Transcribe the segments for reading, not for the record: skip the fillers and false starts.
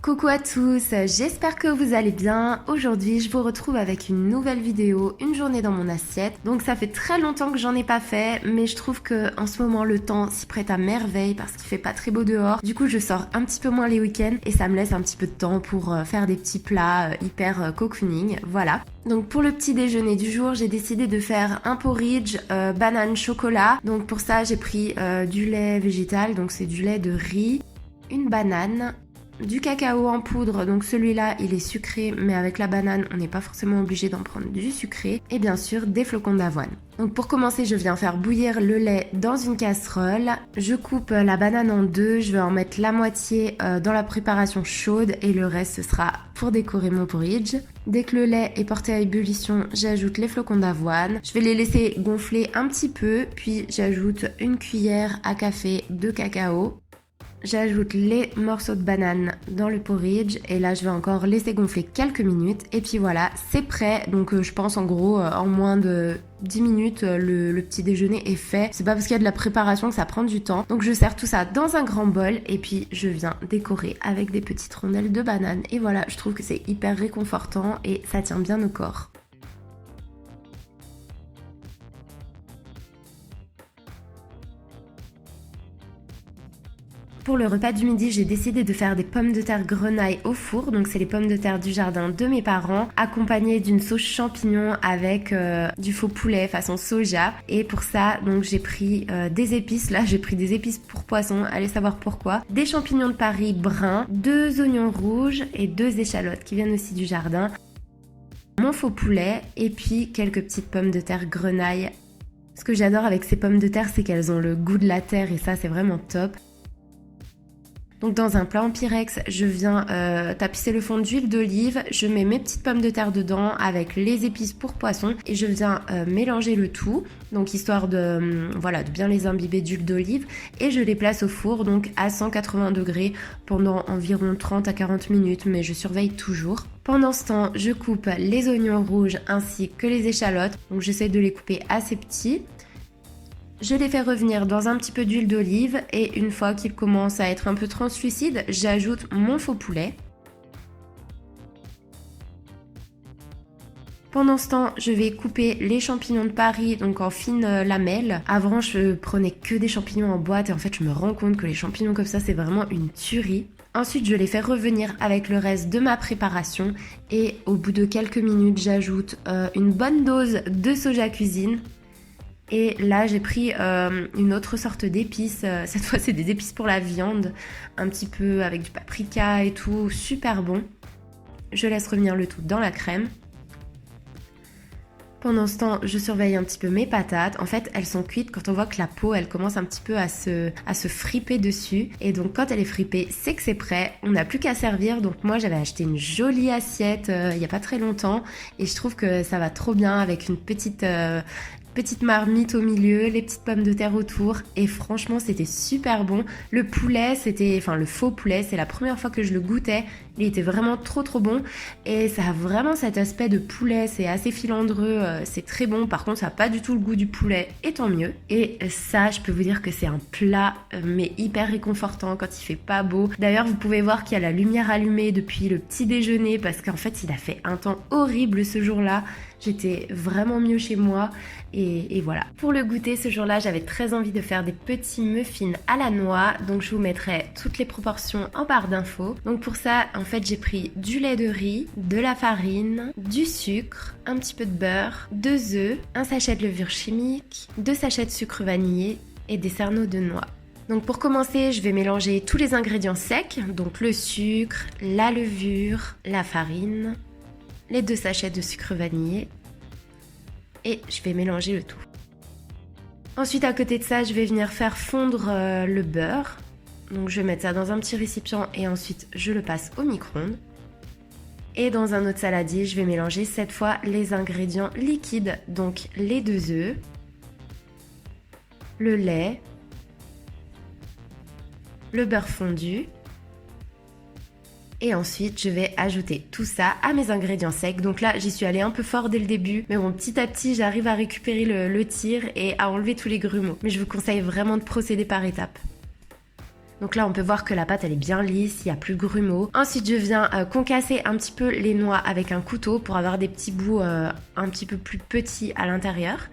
Coucou à tous, j'espère que vous allez bien. Aujourd'hui, je vous retrouve avec une nouvelle vidéo, une journée dans mon assiette. Donc ça fait très longtemps que j'en ai pas fait, mais je trouve que en ce moment le temps s'y prête à merveille parce qu'il fait pas très beau dehors. Du coup, je sors un petit peu moins les week-ends et ça me laisse un petit peu de temps pour faire des petits plats hyper cocooning. Voilà. Donc pour le petit déjeuner du jour, j'ai décidé de faire un porridge banane chocolat. Donc pour ça, j'ai pris du lait végétal, donc c'est du lait de riz, une banane, du cacao en poudre, donc celui-là il est sucré, mais avec la banane on n'est pas forcément obligé d'en prendre du sucré, et bien sûr des flocons d'avoine. Donc pour commencer, je viens faire bouillir le lait dans une casserole, je coupe la banane en deux, je vais en mettre la moitié dans la préparation chaude et le reste ce sera pour décorer mon porridge. Dès que le lait est porté à ébullition, j'ajoute les flocons d'avoine, je vais les laisser gonfler un petit peu, puis j'ajoute une cuillère à café de cacao. J'ajoute les morceaux de banane dans le porridge et là je vais encore laisser gonfler quelques minutes et puis voilà, c'est prêt. Donc je pense en gros en moins de 10 minutes le petit déjeuner est fait. C'est pas parce qu'il y a de la préparation que ça prend du temps. Donc je sers tout ça dans un grand bol et puis je viens décorer avec des petites rondelles de banane et voilà, je trouve que c'est hyper réconfortant et ça tient bien au corps. Pour le repas du midi, j'ai décidé de faire des pommes de terre grenaille au four. Donc c'est les pommes de terre du jardin de mes parents, accompagnées d'une sauce champignon avec du faux poulet façon soja. Et pour ça, donc j'ai pris des épices. Là, j'ai pris des épices pour poisson. Allez savoir pourquoi. Des champignons de Paris bruns, 2 oignons rouges et 2 échalotes qui viennent aussi du jardin. Mon faux poulet et puis quelques petites pommes de terre grenaille. Ce que j'adore avec ces pommes de terre, c'est qu'elles ont le goût de la terre et ça, c'est vraiment top. Donc dans un plat en pyrex, je viens tapisser le fond d'huile d'olive, je mets mes petites pommes de terre dedans avec les épices pour poisson et je viens mélanger le tout, donc histoire de bien les imbiber d'huile d'olive et je les place au four donc à 180 degrés pendant environ 30 à 40 minutes, mais je surveille toujours. Pendant ce temps, je coupe les oignons rouges ainsi que les échalotes, donc j'essaie de les couper assez petits. Je les fais revenir dans un petit peu d'huile d'olive et une fois qu'ils commencent à être un peu translucides, j'ajoute mon faux poulet. Pendant ce temps, je vais couper les champignons de Paris donc en fines lamelles. Avant, je prenais que des champignons en boîte et en fait, je me rends compte que les champignons comme ça, c'est vraiment une tuerie. Ensuite, je les fais revenir avec le reste de ma préparation et au bout de quelques minutes, j'ajoute une bonne dose de soja cuisine. Et là, j'ai pris une autre sorte d'épices. Cette fois, c'est des épices pour la viande. Un petit peu avec du paprika et tout. Super bon. Je laisse revenir le tout dans la crème. Pendant ce temps, je surveille un petit peu mes patates. En fait, elles sont cuites quand on voit que la peau, elle commence un petit peu à se friper dessus. Et donc, quand elle est fripée, c'est que c'est prêt. On n'a plus qu'à servir. Donc, moi, j'avais acheté une jolie assiette il n'y a pas très longtemps. Et je trouve que ça va trop bien avec une petite marmite au milieu, les petites pommes de terre autour et franchement c'était super bon. Le poulet, le faux poulet, c'est la première fois que je le goûtais, il était vraiment trop bon et ça a vraiment cet aspect de poulet, c'est assez filandreux, c'est très bon. Par contre ça n'a pas du tout le goût du poulet et tant mieux. Et ça, je peux vous dire que c'est un plat mais hyper réconfortant quand il fait pas beau. D'ailleurs vous pouvez voir qu'il y a la lumière allumée depuis le petit déjeuner parce qu'en fait il a fait un temps horrible ce jour-là. J'étais vraiment mieux chez moi et voilà. Pour le goûter ce jour-là, j'avais très envie de faire des petits muffins à la noix. Donc je vous mettrai toutes les proportions en barre d'infos. Donc pour ça, en fait, j'ai pris du lait de riz, de la farine, du sucre, un petit peu de beurre, 2 œufs, un sachet de levure chimique, 2 sachets de sucre vanillé et des cerneaux de noix. Donc pour commencer, je vais mélanger tous les ingrédients secs, donc le sucre, la levure, la farine, les 2 sachets de sucre vanillé et je vais mélanger le tout. Ensuite, à côté de ça, je vais venir faire fondre le beurre. Donc je vais mettre ça dans un petit récipient et ensuite je le passe au micro-ondes. Et dans un autre saladier, je vais mélanger cette fois les ingrédients liquides, donc les 2 œufs, le lait, le beurre fondu. Et ensuite, je vais ajouter tout ça à mes ingrédients secs. Donc là, j'y suis allée un peu fort dès le début. Mais bon, petit à petit, j'arrive à récupérer le tir et à enlever tous les grumeaux. Mais je vous conseille vraiment de procéder par étapes. Donc là on peut voir que la pâte elle est bien lisse, il n'y a plus de grumeaux. Ensuite je viens concasser un petit peu les noix avec un couteau pour avoir des petits bouts un petit peu plus petits à l'intérieur.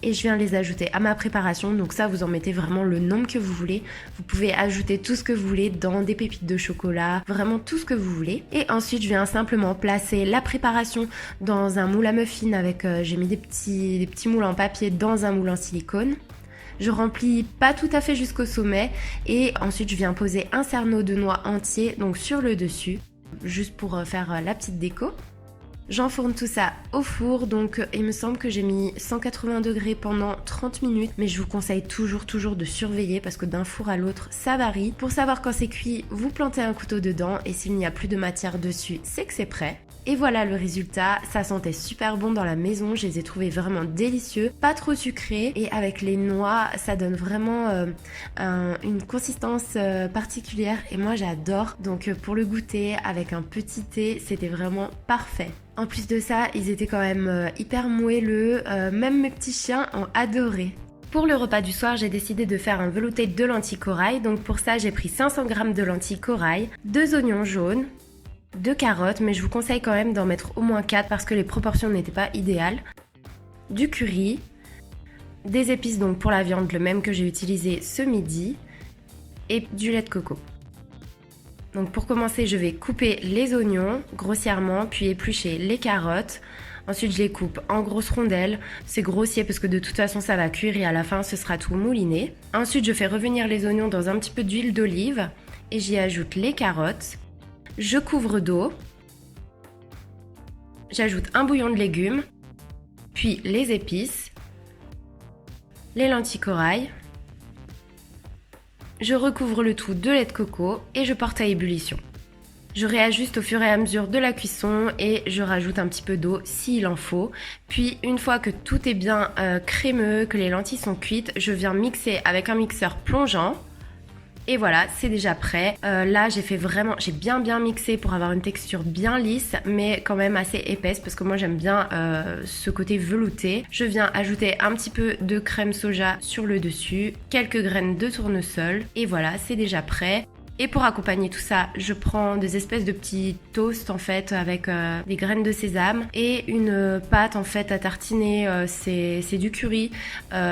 Et je viens les ajouter à ma préparation. Donc ça, vous en mettez vraiment le nombre que vous voulez. Vous pouvez ajouter tout ce que vous voulez dans des pépites de chocolat, vraiment tout ce que vous voulez. Et ensuite, je viens simplement placer la préparation dans un moule à muffins avec, j'ai mis des petits moules en papier dans un moule en silicone. Je remplis pas tout à fait jusqu'au sommet et ensuite je viens poser un cerneau de noix entier donc sur le dessus, juste pour faire la petite déco. J'enfourne tout ça au four, donc il me semble que j'ai mis 180 degrés pendant 30 minutes, mais je vous conseille toujours de surveiller parce que d'un four à l'autre ça varie. Pour savoir quand c'est cuit, vous plantez un couteau dedans et s'il n'y a plus de matière dessus, c'est que c'est prêt. Et voilà le résultat, ça sentait super bon dans la maison, je les ai trouvés vraiment délicieux, pas trop sucrés et avec les noix ça donne vraiment une consistance particulière et moi j'adore. Donc pour le goûter avec un petit thé, c'était vraiment parfait. En plus de ça, ils étaient quand même hyper moelleux, même mes petits chiens ont adoré. Pour le repas du soir, j'ai décidé de faire un velouté de lentilles corail. Donc pour ça, j'ai pris 500 g de lentilles corail, 2 oignons jaunes, 2 carottes, mais je vous conseille quand même d'en mettre au moins 4 parce que les proportions n'étaient pas idéales, du curry, des épices donc pour la viande, le même que j'ai utilisé ce midi, et du lait de coco. Donc pour commencer, je vais couper les oignons grossièrement, puis éplucher les carottes. Ensuite, je les coupe en grosses rondelles. C'est grossier parce que de toute façon, ça va cuire et à la fin, ce sera tout mouliné. Ensuite, je fais revenir les oignons dans un petit peu d'huile d'olive et j'y ajoute les carottes. Je couvre d'eau. J'ajoute un bouillon de légumes, puis les épices, les lentilles corail. Je recouvre le tout de lait de coco et je porte à ébullition. Je réajuste au fur et à mesure de la cuisson et je rajoute un petit peu d'eau s'il en faut. Puis une fois que tout est bien crémeux, que les lentilles sont cuites, je viens mixer avec un mixeur plongeant. Et voilà, c'est déjà prêt. Là, j'ai bien mixé pour avoir une texture bien lisse, mais quand même assez épaisse parce que moi j'aime bien ce côté velouté. Je viens ajouter un petit peu de crème soja sur le dessus, quelques graines de tournesol et voilà, c'est déjà prêt. Et pour accompagner tout ça, je prends des espèces de petits toasts en fait avec des graines de sésame et une pâte en fait à tartiner, c'est du curry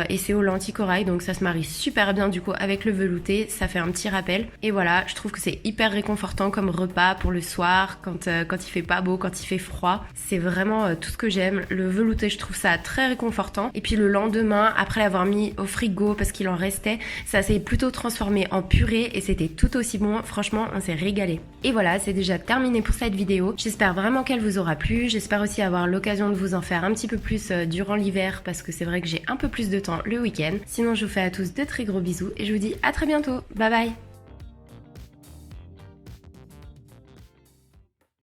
et c'est aux lentilles corail, donc ça se marie super bien du coup avec le velouté, ça fait un petit rappel. Et voilà, je trouve que c'est hyper réconfortant comme repas pour le soir, quand il fait pas beau, quand il fait froid. C'est vraiment tout ce que j'aime. Le velouté, je trouve ça très réconfortant. Et puis le lendemain, après l'avoir mis au frigo parce qu'il en restait, ça s'est plutôt transformé en purée et c'était tout aussi bon, franchement on s'est régalé. Et voilà, c'est déjà terminé pour cette vidéo. J'espère vraiment qu'elle vous aura plu, j'espère aussi avoir l'occasion de vous en faire un petit peu plus durant l'hiver parce que c'est vrai que j'ai un peu plus de temps le week-end. Sinon je vous fais à tous de très gros bisous et je vous dis à très bientôt, bye bye.